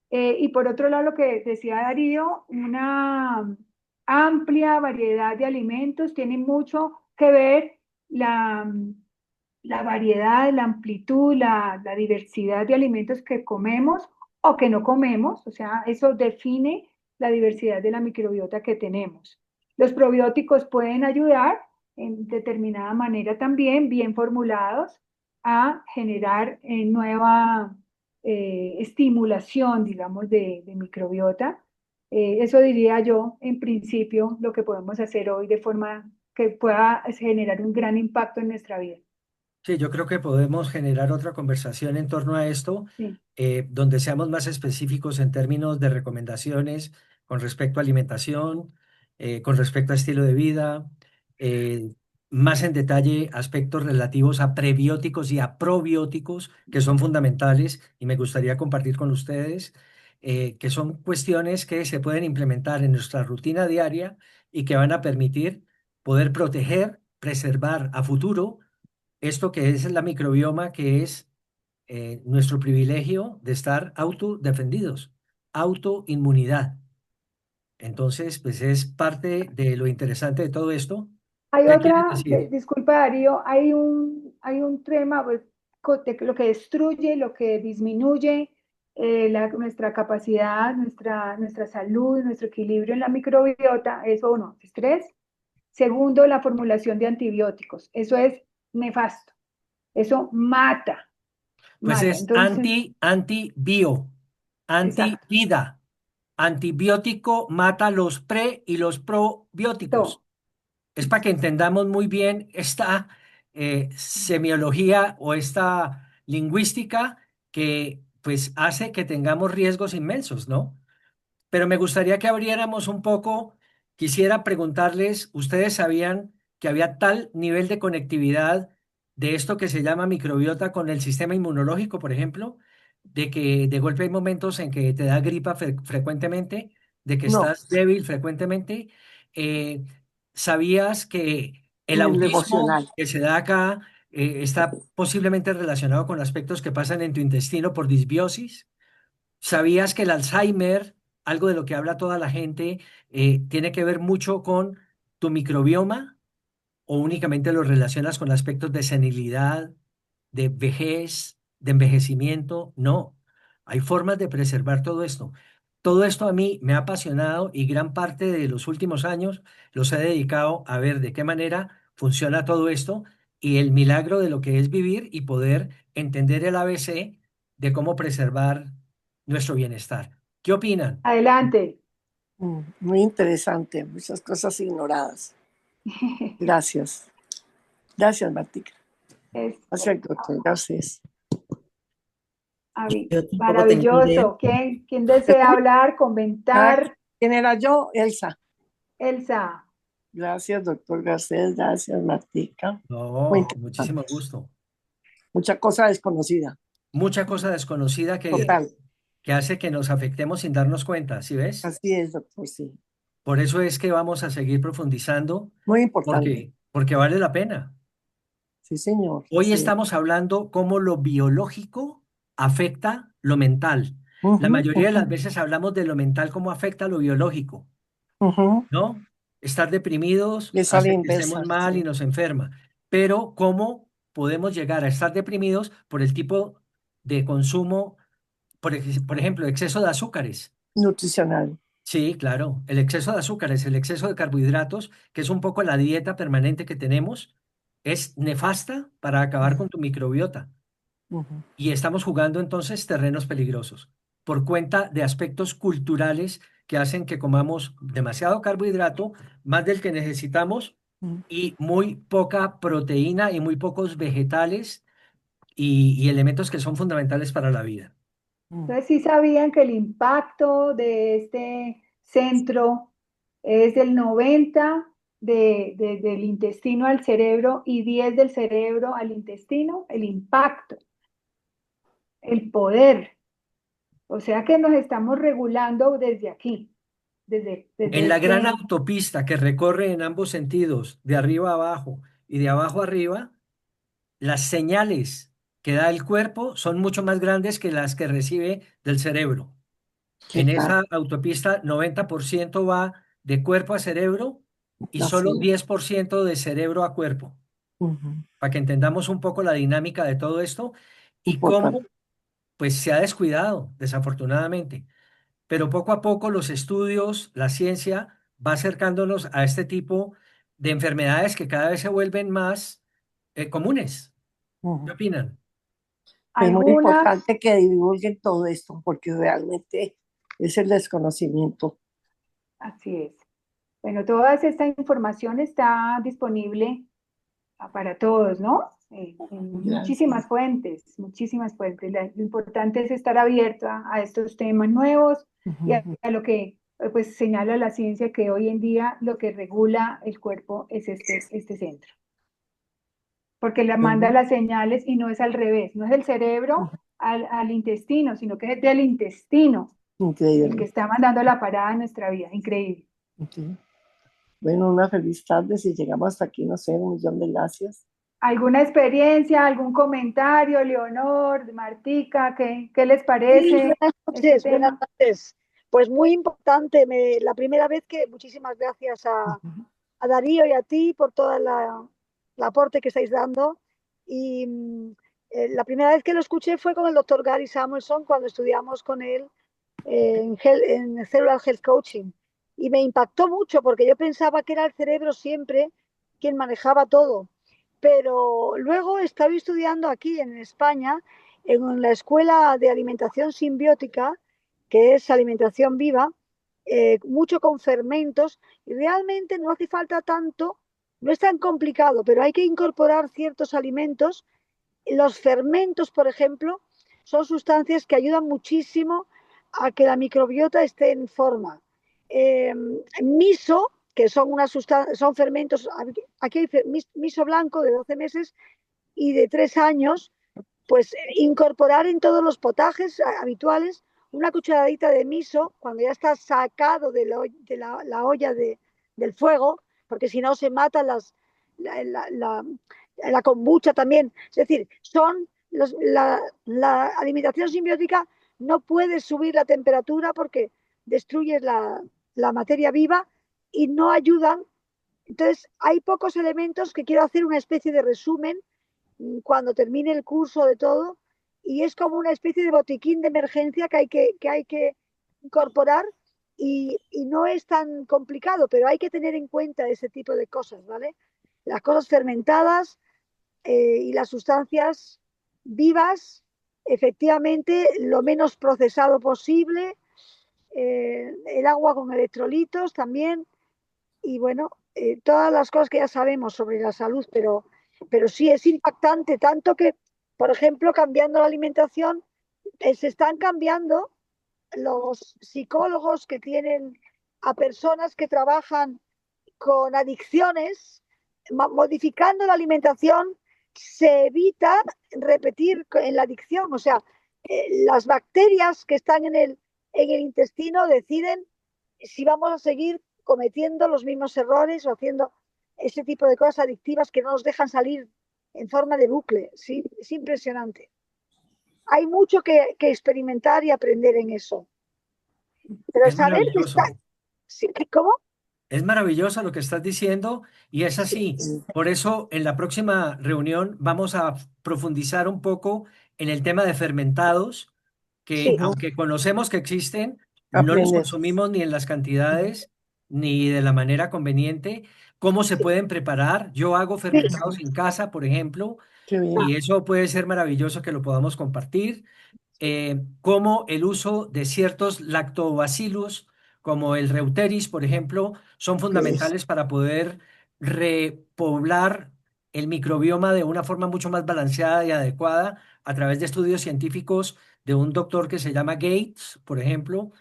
y por otro lado, lo que decía Darío, una amplia variedad de alimentos tiene mucho que ver la variedad, la amplitud, la diversidad de alimentos que comemos o que no comemos, o sea, eso define la diversidad de la microbiota que tenemos. Los probióticos pueden ayudar en determinada manera también, bien formulados, a generar nueva estimulación, digamos, de microbiota. Eso diría yo, en principio, lo que podemos hacer hoy de forma que pueda generar un gran impacto en nuestra vida. Sí, yo creo que podemos generar otra conversación en torno a esto, Sí. donde seamos más específicos en términos de recomendaciones con respecto a alimentación, con respecto a estilo de vida, eh, más en detalle aspectos relativos a prebióticos y a probióticos, que son fundamentales y me gustaría compartir con ustedes, que son cuestiones que se pueden implementar en nuestra rutina diaria y que van a permitir poder proteger, preservar a futuro esto que es la microbioma, que es nuestro privilegio de estar autodefendidos, autoinmunidad. Entonces, pues es parte de lo interesante de todo esto. Hay ¿Qué quieres otra, decir? disculpa Darío, hay un tema pues, de lo que destruye, lo que disminuye nuestra capacidad, nuestra salud, nuestro equilibrio en la microbiota, eso uno, estrés. Segundo, la formulación de antibióticos. Eso es nefasto. Eso mata, Pues mata. es Entonces, anti-bio, exacto. anti-vida. Antibiótico mata los pre y los probióticos. Todo. Es para que entendamos muy bien esta semiología o esta lingüística que pues hace que tengamos riesgos inmensos, ¿no? Pero me gustaría que abriéramos un poco. Quisiera preguntarles, ¿ustedes sabían que había tal nivel de conectividad de esto que se llama microbiota con el sistema inmunológico, por ejemplo? De que de golpe hay momentos en que te da gripa frecuentemente, de que No, estás débil frecuentemente. Eh, ¿Sabías que el en lo autismo emocional. que se da acá está posiblemente relacionado con aspectos que pasan en tu intestino por disbiosis? ¿Sabías que el Alzheimer, algo de lo que habla toda la gente, tiene que ver mucho con tu microbioma o únicamente lo relacionas con aspectos de senilidad, de vejez, de envejecimiento? No, hay formas de preservar todo esto. Todo esto a mí me ha apasionado y gran parte de los últimos años los he dedicado a ver de qué manera funciona todo esto y el milagro de lo que es vivir y poder entender el ABC de cómo preservar nuestro bienestar. ¿Qué opinan? Adelante. Muy interesante, muchas cosas ignoradas. Gracias. Gracias, Martica. Es Perfecto, gracias. Yo tampoco tenía idea. maravilloso. ¿Quién desea ¿Perdón? hablar, Ah, comentar? ¿quién era yo? Elsa. Elsa. Gracias, doctor Garcés. Gracias, Martica. Muy No, con muchísimo interesante. gusto. Mucha cosa desconocida. Mucha cosa desconocida Total. que hace que nos afectemos sin darnos cuenta, ¿sí ves? Así es, doctor, sí. Por eso es que vamos a seguir profundizando, Muy importante. porque vale la pena. Sí, señor. Hoy Así es. estamos hablando cómo lo biológico afecta lo mental. La Ujú, mayoría de ujú, las veces hablamos de lo mental, cómo afecta lo biológico, ujú. ¿no? Estar deprimidos Es a la hace que estemos inversa, mal y sí. nos enferma. Pero ¿cómo podemos llegar a estar deprimidos por el tipo de consumo, por ejemplo, exceso de azúcares? Nutricional. Sí, claro. El exceso de azúcares, el exceso de carbohidratos, que es un poco la dieta permanente que tenemos, es nefasta para acabar con tu microbiota. Ujú, Y estamos jugando entonces terrenos peligrosos por cuenta de aspectos culturales que hacen que comamos demasiado carbohidrato, más del que necesitamos, ujú, y muy poca proteína y muy pocos vegetales y elementos que son fundamentales para la vida. ujú. Entonces, sí sabían que el impacto de este centro es del 90 del intestino al cerebro y 10 del cerebro al intestino, el impacto, el poder. O sea que nos estamos regulando desde aquí, En desde la gran este. autopista que recorre en ambos sentidos, de arriba a abajo y de abajo a arriba, las señales que da el cuerpo son mucho más grandes que las que recibe del cerebro. Sí, En claro. esa autopista, 90% va de cuerpo a cerebro y solo Así es. 10% de cerebro a cuerpo, Ujú. para que entendamos un poco la dinámica de todo esto y cómo Importante. pues se ha descuidado, desafortunadamente. Pero poco a poco los estudios, la ciencia va acercándonos a este tipo de enfermedades que cada vez se vuelven más comunes. ¿Qué Ujú. opinan? Es muy Algunas, importante que divulguen todo esto porque realmente es el desconocimiento. así es. Bueno, toda esta información está disponible para todos, ¿no? En Gracias. muchísimas fuentes. Lo importante es estar abierto a estos temas nuevos y Ujú, a lo que pues señala la ciencia que hoy en día lo que regula el cuerpo es este centro, porque le manda ujú. las señales y no es al revés, no es el cerebro Ujú. al intestino, sino que es del intestino el que Increíble. está mandando la parada en nuestra vida. Increíble. Ok. Bueno, una feliz tarde. Si llegamos hasta aquí, no sé, 1 millón de gracias. ¿Alguna experiencia, algún comentario, Leonor, Martica? ¿Qué les Sí, parece buenas este noches, buenas tema? noches. Pues muy importante, la primera vez que muchísimas gracias Ujú. a Darío y a ti por todo el aporte que estáis dando. Y la primera vez que lo escuché fue con el doctor Gary Samuelson cuando estudiamos con él en Cellular Health Coaching. Y me impactó mucho porque yo pensaba que era el cerebro siempre quien manejaba todo. Pero luego estaba estudiando aquí en España, en la Escuela de Alimentación Simbiótica, que es alimentación viva, mucho con fermentos, y realmente no hace falta tanto, no es tan complicado, pero hay que incorporar ciertos alimentos. Los fermentos, por ejemplo, son sustancias que ayudan muchísimo a que la microbiota esté en forma. Miso, que son son fermentos, aquí hay miso blanco de 12 meses y de 3 años, pues incorporar en todos los potajes habituales una cucharadita de miso cuando ya está sacado la olla del fuego, porque si no se mata la, la, la, la kombucha también. Es decir, la alimentación simbiótica no puede subir la temperatura porque destruyes la materia viva y no ayudan. Entonces, hay pocos elementos que quiero hacer una especie de resumen cuando termine el curso de todo, y es como una especie de botiquín de emergencia que hay que incorporar, y no es tan complicado, pero hay que tener en cuenta ese tipo de cosas, ¿vale? Las cosas fermentadas y las sustancias vivas, efectivamente, lo menos procesado posible, el agua con electrolitos también, y bueno, todas las cosas que ya sabemos sobre la salud, pero sí es impactante, tanto que, por ejemplo, cambiando la alimentación, se están cambiando los psicólogos que tienen a personas que trabajan con adicciones, modificando la alimentación, se evita repetir en la adicción. O sea, las bacterias que están en el intestino deciden si vamos a seguir cometiendo los mismos errores o haciendo ese tipo de cosas adictivas que no nos dejan salir en forma de bucle. ¿Sí? Es impresionante. Hay mucho que experimentar y aprender en eso. Pero Es saber que está... maravilloso. ¿Sí? ¿Cómo? Es maravilloso lo que estás diciendo y es Sí, así. Por eso en la próxima reunión vamos a profundizar un poco en el tema de fermentados, que sí, Ujú. aunque conocemos que existen, no los Aprender. consumimos ni en las cantidades ni de la manera conveniente. ¿Cómo se sí, pueden preparar? Yo hago sí. fermentados en casa, por ejemplo, Qué bien. y eso puede ser maravilloso que lo podamos compartir como el uso de ciertos lactobacillus, como el Reuteris, por ejemplo, son Es- fundamentales para poder repoblar el microbioma de una forma mucho más balanceada y adecuada a través de estudios científicos de un doctor que se llama Gates, por ejemplo,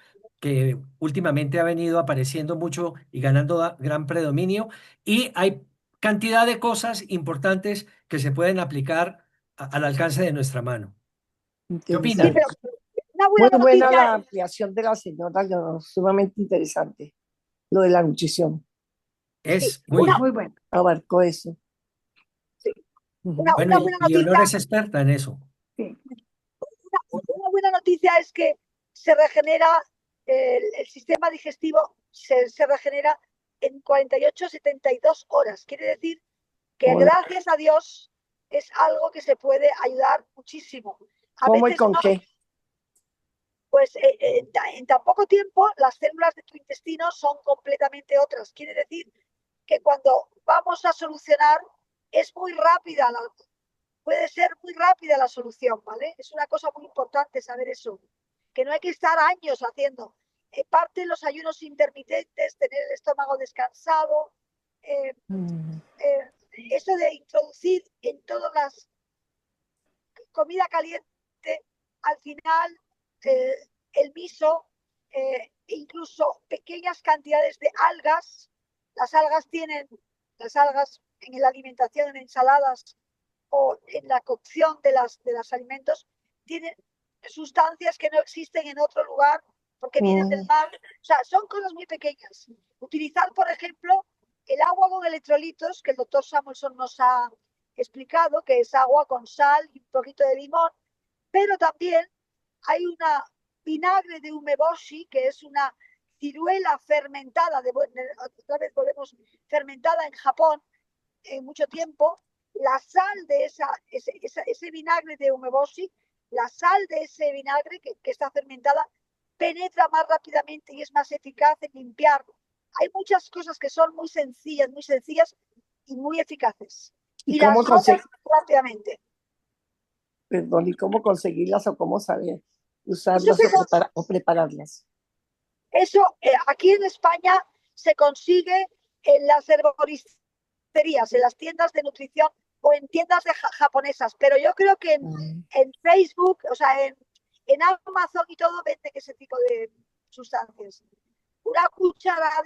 que últimamente ha venido apareciendo mucho y ganando gran predominio. Y hay cantidad de cosas importantes que se pueden aplicar al alcance de nuestra mano. ¿Qué Sí, Interesante. pero opinan? una Muy buena buena noticia, la ampliación de la señora, sumamente interesante. Lo de la nutrición. sí, Es muy Muy bueno. Abarcó eso. sí, Ujú. bueno una buena y Leonor noticia, es experta en eso. Sí. una buena noticia es que se regenera el sistema digestivo, se regenera en 48 72 horas. Quiere decir que ¿Cómo, gracias a Dios es algo que se puede ayudar muchísimo. A cómo y veces con no, qué? pues en tan poco tiempo las células de tu intestino son completamente otras. Quiere decir que cuando vamos a solucionar es muy rápida, puede ser muy rápida la solución, ¿vale? Es una cosa muy importante saber eso, que no hay que estar años haciendo. Parte de los ayunos intermitentes, tener el estómago descansado, eh, Mm. eh, eso de introducir en todas las comida caliente, al final el miso, incluso pequeñas cantidades de algas. Las algas tienen, las algas en la alimentación, en ensaladas o en la cocción de los alimentos, tienen sustancias que no existen en otro lugar porque vienen del Mm. mar. O sea, son cosas muy pequeñas. Utilizar, por ejemplo, el agua con electrolitos, que el doctor Samuelson nos ha explicado, que es agua con sal y un poquito de limón, pero también hay una vinagre de umeboshi, que es una ciruela fermentada, otra vez volvemos, fermentada en Japón en mucho tiempo. La sal de ese vinagre de umeboshi, la sal de ese vinagre que está fermentada, penetra más rápidamente y es más eficaz en limpiar. Hay muchas cosas que son muy sencillas y muy eficaces. ¿Y Y cómo las notas conseguir, rápidamente. perdón, y cómo conseguirlas o cómo saber Eso, usarlas o prepararlas? aquí en España se consigue en las herboristerías, en las tiendas de nutrición o en tiendas japonesas, pero yo creo que Mm. en Facebook, o sea, en Amazon y todo vende ese tipo de sustancias. Una cucharada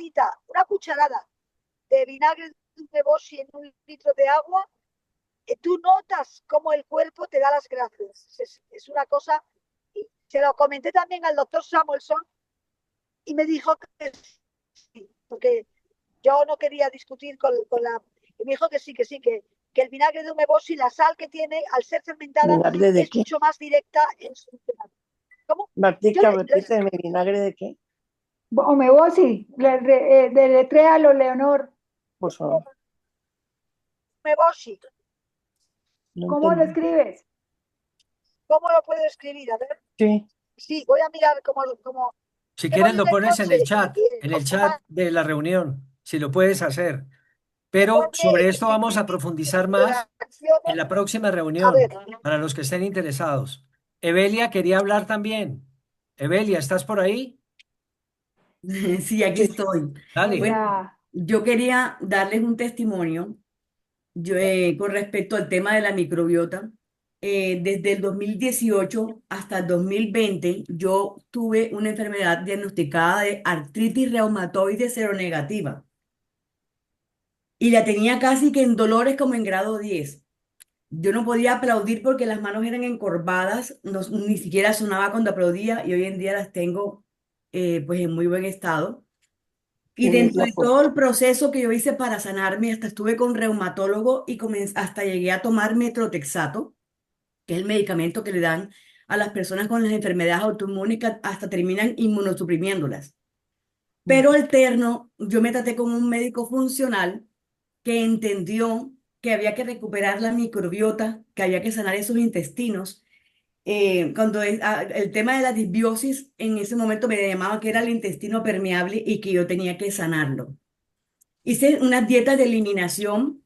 de vinagre de boshi en un litro de agua, tú notas cómo el cuerpo te da las gracias. Es una cosa, se lo comenté también al doctor Samuelson y me dijo que sí, porque yo no quería discutir con la... Y me dijo que el vinagre de umeboshi, la sal que tiene, al ser fermentada, ¿Vinagre de es qué? mucho más directa en su... ¿Cómo? Yo Martica, repíteme, ¿vinagre de qué? Omebosi, deletréalo, Leonor. Por favor. Umeboshi, No ¿Cómo lo entendí. escribes? ¿cómo lo puedo escribir? A ver, Sí. sí, voy a mirar Si quieres lo pones Umeboshi en el chat de la reunión, si lo puedes hacer. Pero pone sobre esto vamos a profundizar más en reacciones. la próxima A ver, reunión, para los que estén interesados. Evelia quería hablar también. Evelia, ¿estás por ahí? Sí, aquí Sí. estoy. Dale. Bueno, Hola. yo quería darles un testimonio con respecto al tema de la microbiota. Desde el 2018 hasta el 2020, yo tuve una enfermedad diagnosticada de artritis reumatoide seronegativa. y la tenía casi que en dolores como en grado 10. Yo no podía aplaudir porque las manos eran encorvadas, ni siquiera sonaba cuando aplaudía y hoy en día las tengo pues en muy buen estado. Y Qué dentro bella de todo foto. el proceso que yo hice para sanarme, hasta estuve con reumatólogo y hasta llegué a tomar metrotexato, que es el medicamento que le dan a las personas con las enfermedades autoinmunes que hasta terminan inmunosuprimiéndolas. Pero alterno, yo me traté con un médico funcional que entendió que había que recuperar la microbiota, que había que sanar esos intestinos. El tema de la disbiosis, en ese momento me llamaba que era el intestino permeable y que yo tenía que sanarlo. Hice unas dietas de eliminación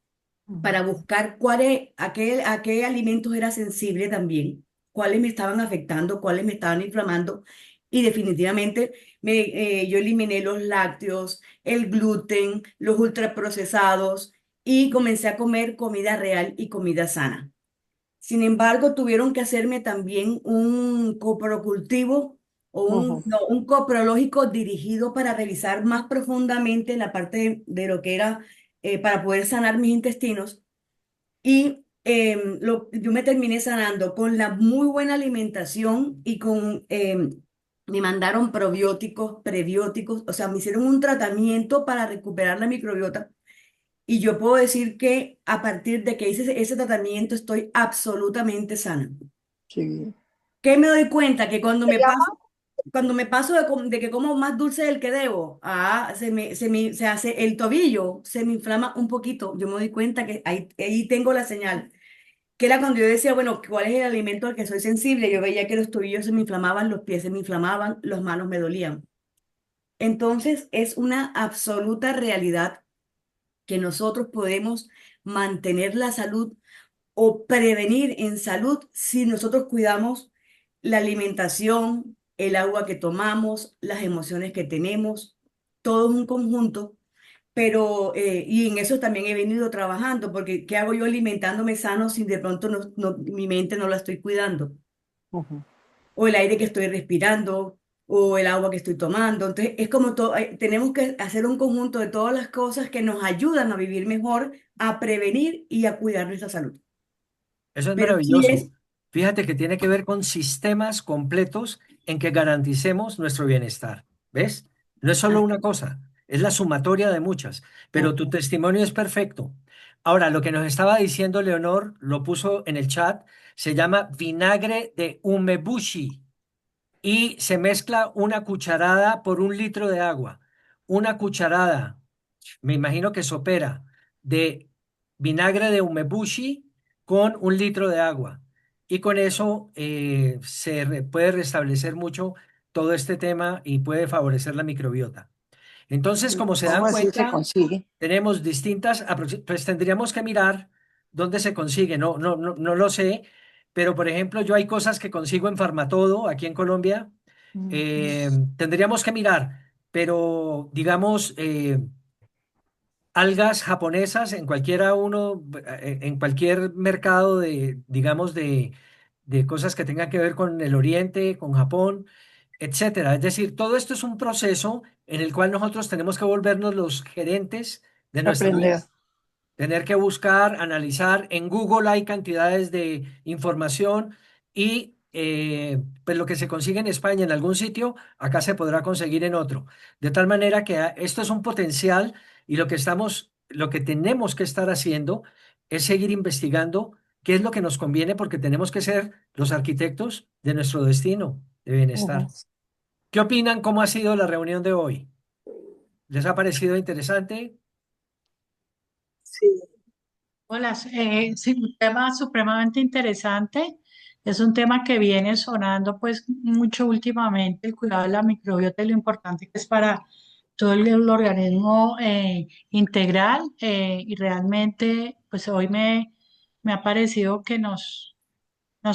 Ujú. para buscar a qué alimentos era sensible también, cuáles me estaban afectando, cuáles me estaban inflamando. Y definitivamente yo eliminé los lácteos, el gluten, los ultraprocesados y comencé a comer comida real y comida sana. Sin embargo, tuvieron que hacerme también un coprocultivo o Ujú. no, un coprológico dirigido para revisar más profundamente la parte de lo que era para poder sanar mis intestinos. Y yo me terminé sanando con la muy buena alimentación y me mandaron probióticos, prebióticos, o sea, me hicieron un tratamiento para recuperar la microbiota y yo puedo decir que a partir de que hice ese tratamiento estoy absolutamente sana. Qué bien. ¿Qué me doy cuenta? Que cuando Se me llama, paso, cuando me paso de que como más dulce del que debo, se hace el tobillo, se me inflama un poquito. Yo me doy cuenta que ahí tengo la señal. Que era cuando yo decía, bueno, ¿cuál es el alimento al que soy sensible? Yo veía que los tobillos se me inflamaban, los pies se me inflamaban, las manos me dolían. Entonces, es una absoluta realidad que nosotros podemos mantener la salud o prevenir en salud si nosotros cuidamos la alimentación, el agua que tomamos, las emociones que tenemos, todo es un conjunto, pero y en eso también he venido trabajando, porque ¿qué hago yo alimentándome sano si de pronto mi mente no la estoy cuidando? Ujú. O el aire que estoy respirando, o el agua que estoy tomando. Entonces, es como todo, tenemos que hacer un conjunto de todas las cosas que nos ayudan a vivir mejor, a prevenir y a cuidar nuestra salud. Eso es Pero sí es, maravilloso. Fíjate que tiene que ver con sistemas completos en que garanticemos nuestro bienestar. ¿Ves? No es solo una cosa, es la sumatoria de muchas, pero tu Ujú. testimonio es perfecto. Ahora, lo que nos estaba diciendo Leonor, lo puso en el chat, se llama vinagre de umebushi y se mezcla una cucharada por un litro de agua. Una cucharada, me imagino que sopera, de vinagre de umebushi con un litro de agua. Y con eso puede restablecer mucho todo este tema y puede favorecer la microbiota. Entonces, ¿Y como se cómo dan así se cuenta, consigue? tenemos pues tendríamos que mirar dónde se consigue. No lo sé, pero por ejemplo, yo hay cosas que consigo en Farmatodo, aquí en Colombia. Ujú. Tendríamos que mirar, pero digamos, algas japonesas en en cualquier mercado digamos, de cosas que tengan que ver con el Oriente, con Japón, etcétera. Es decir, todo esto es un proceso en el cual nosotros tenemos que volvernos los gerentes de nuestra vida. Aprender. Tener que buscar, analizar. En Google hay cantidades de información y pues lo que se consigue en España en algún sitio, acá se podrá conseguir en otro. De tal manera que esto es un potencial y lo que tenemos que estar haciendo es seguir investigando qué es lo que nos conviene porque tenemos que ser los arquitectos de nuestro destino de Ujú. bienestar. ¿Qué opinan? ¿Cómo ha sido la reunión de hoy? ¿Les ha parecido interesante? Sí. Hola, sí, un tema supremamente interesante. Es un tema que viene sonando pues mucho últimamente, el cuidado de la microbiota y lo importante que es para todo el organismo integral y realmente pues hoy me ha parecido que nos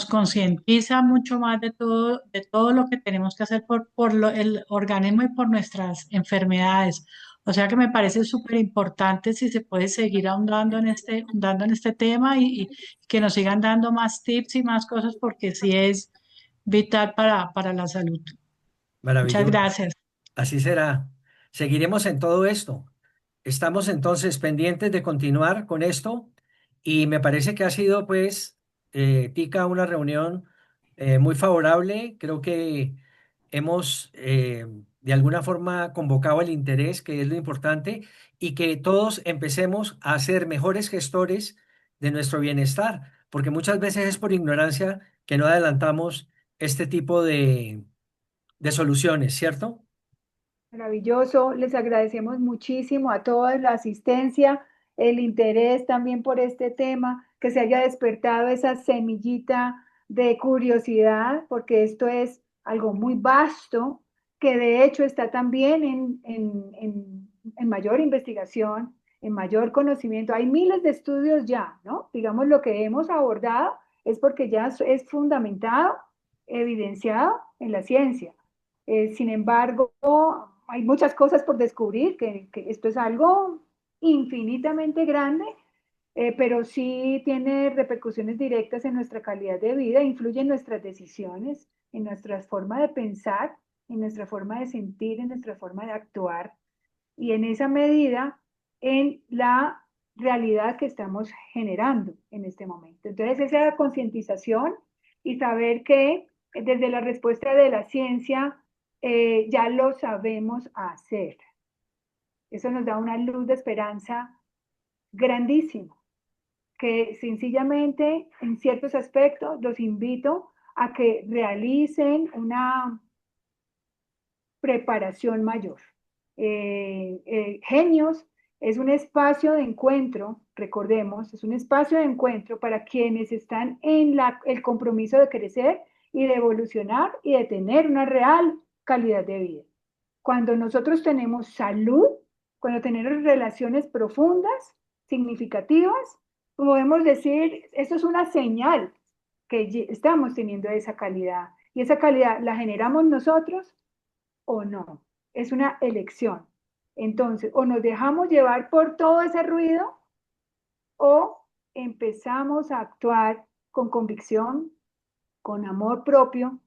concientiza mucho más de todo lo que tenemos que hacer por el organismo y por nuestras enfermedades. O sea que me parece súper importante si se puede seguir ahondando en este tema y que nos sigan dando más tips y más cosas porque sí es vital para la salud. Muchas Maravilloso. gracias. Así será. Seguiremos en todo esto. Estamos entonces pendientes de continuar con esto y me parece que ha sido, pues, Tica, una reunión muy favorable. Creo que hemos, de alguna forma, convocado el interés, que es lo importante, y que todos empecemos a ser mejores gestores de nuestro bienestar, porque muchas veces es por ignorancia que no adelantamos este tipo de soluciones, ¿cierto? Maravilloso, les agradecemos muchísimo a todos la asistencia, el interés también por este tema, que se haya despertado esa semillita de curiosidad, porque esto es algo muy vasto, que de hecho está también en mayor investigación, en mayor conocimiento. Hay miles de estudios ya, ¿no? Digamos, lo que hemos abordado es porque ya es fundamentado, evidenciado en la ciencia. Sin embargo, hay muchas cosas por descubrir, que esto es algo infinitamente grande, pero sí tiene repercusiones directas en nuestra calidad de vida, influye en nuestras decisiones, en nuestra forma de pensar, en nuestra forma de sentir, en nuestra forma de actuar y en esa medida en la realidad que estamos generando en este momento. Entonces, esa concientización y saber que desde la respuesta de la ciencia ya lo sabemos hacer. Eso nos da una luz de esperanza grandísima, que sencillamente en ciertos aspectos los invito a que realicen una preparación mayor. Genios es un espacio de encuentro, recordemos, es un espacio de encuentro para quienes están en el compromiso de crecer y de evolucionar y de tener una real calidad de vida. Cuando nosotros tenemos salud, cuando tenemos relaciones profundas, significativas, podemos decir, esto es una señal que estamos teniendo esa calidad. Y esa calidad la generamos nosotros o no. Es una elección. Entonces, o nos dejamos llevar por todo ese ruido o empezamos a actuar con convicción, con amor propio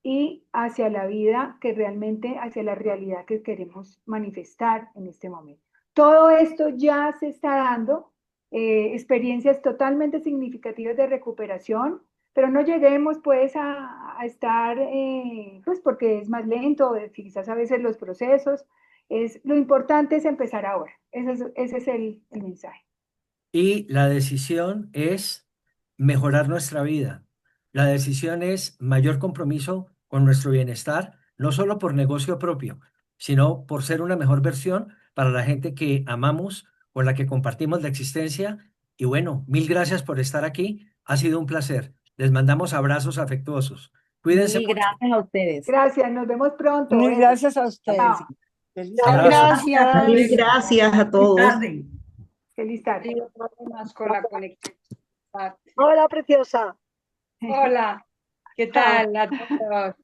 y hacia la vida que realmente, hacia la realidad que queremos manifestar en este momento. Todo esto ya se está dando, experiencias totalmente significativas de recuperación, pero no lleguemos pues a estar, pues porque es más lento, quizás a veces los procesos, lo importante es empezar ahora, ese es el mensaje. Y la decisión es mejorar nuestra vida. La decisión es mayor compromiso con nuestro bienestar, no solo por negocio propio, sino por ser una mejor versión para la gente que amamos, con la que compartimos la existencia. Y bueno, mil gracias por estar aquí. Ha sido un placer. Les mandamos abrazos afectuosos. Cuídense Mil mucho. gracias a ustedes. Gracias, nos vemos pronto. Mil gracias a ustedes. Chao. Feliz Abrazo. tarde. Mil Gracias. gracias a Feliz todos. tarde. Feliz tarde. Tengo problemas con la conexión. Hola, preciosa. Hola, ¿qué Chao. tal a todos?